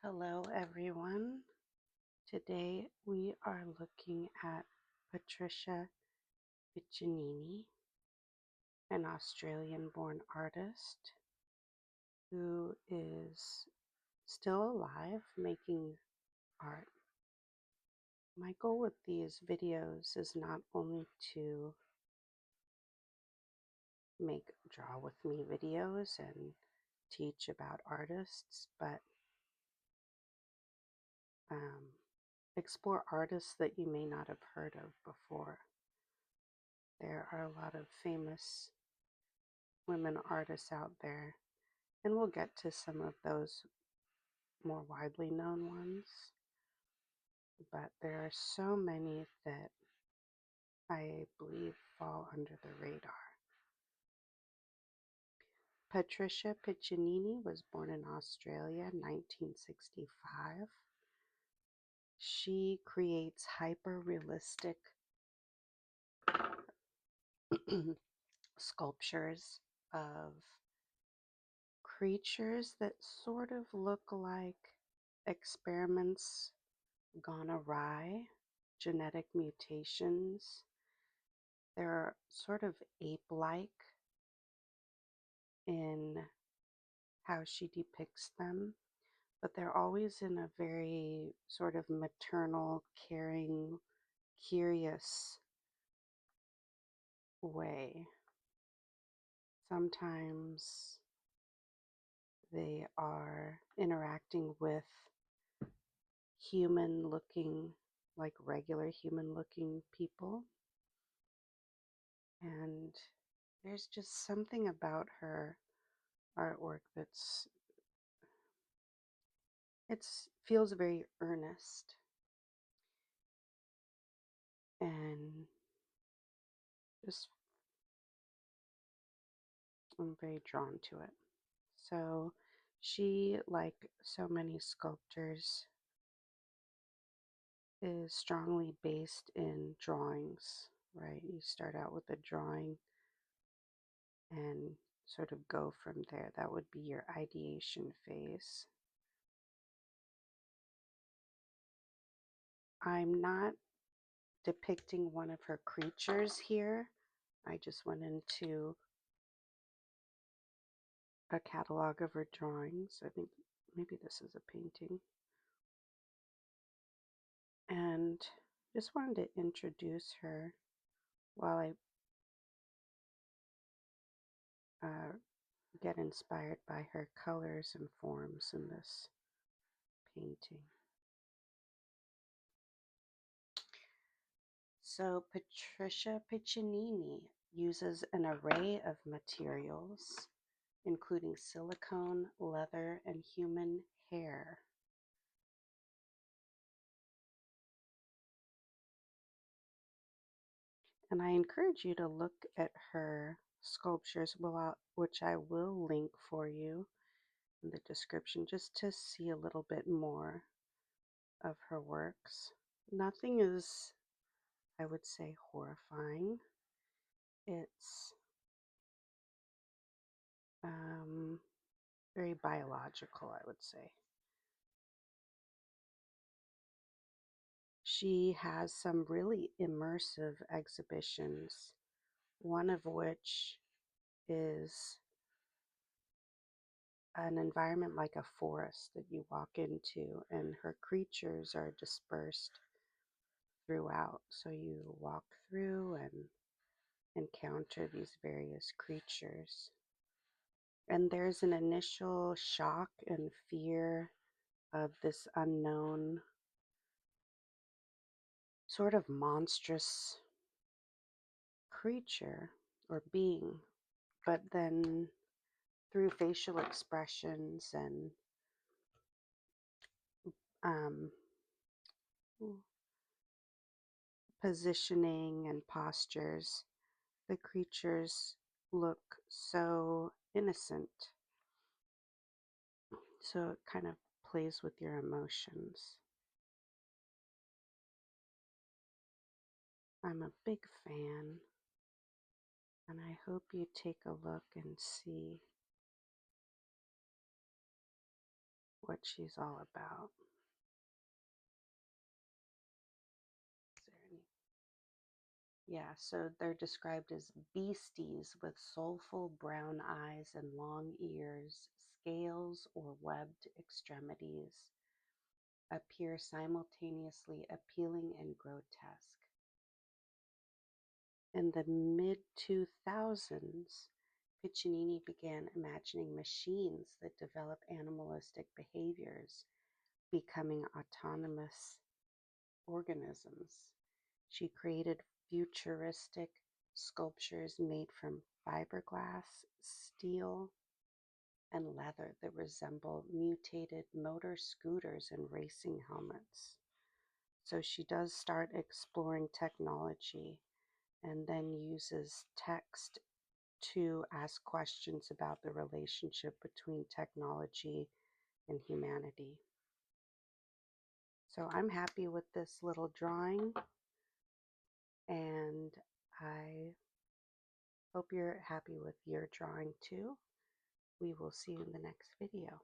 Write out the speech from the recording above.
Hello, everyone. Today we are looking at Patricia Piccinini, an Australian born artist who is still alive making art. My goal with these videos is not only to make draw with me videos and teach about artists, but um, explore artists that you may not have heard of before. There are a lot of famous women artists out there, and we'll get to some of those more widely known ones, but there are so many that I believe fall under the radar. Patricia Piccinini was born in Australia in 1965. She creates hyper-realistic sculptures of creatures that sort of look like experiments gone awry, genetic mutations. They're sort of ape-like in how she depicts them, but they're always in a very sort of maternal, caring, curious way. Sometimes they are interacting with human looking, like regular human looking people. And there's just something about her artwork it feels very earnest, and just I'm very drawn to it. So she, like so many sculptors, is strongly based in drawings, right? You start out with a drawing and sort of go from there. That would be your ideation phase. I'm not depicting one of her creatures here. I just went into a catalog of her drawings. I think maybe this is a painting. And just wanted to introduce her while I get inspired by her colors and forms in this painting. So Patricia Piccinini uses an array of materials, including silicone, leather, and human hair. And I encourage you to look at her sculptures, which I will link for you in the description, just to see a little bit more of her works. Nothing is, I would say, horrifying. It's very biological, I would say. She has some really immersive exhibitions, one of which is an environment like a forest that you walk into, and her creatures are dispersed throughout. So you walk through and encounter these various creatures. And there's an initial shock and fear of this unknown, sort of monstrous creature or being. But then through facial expressions and um, positioning and postures, the creatures look so innocent. So it kind of plays with your emotions. I'm a big fan, and I hope you take a look and see what she's all about. Yeah, so they're described as beasties with soulful brown eyes and long ears, scales or webbed extremities, appear simultaneously appealing and grotesque. In the mid 2000s, Piccinini began imagining machines that develop animalistic behaviors, becoming autonomous organisms. She created futuristic sculptures made from fiberglass, steel, and leather that resemble mutated motor scooters and racing helmets. So she does start exploring technology and then uses text to ask questions about the relationship between technology and humanity. So I'm happy with this little drawing, and I hope you're happy with your drawing too. We will see you in the next video.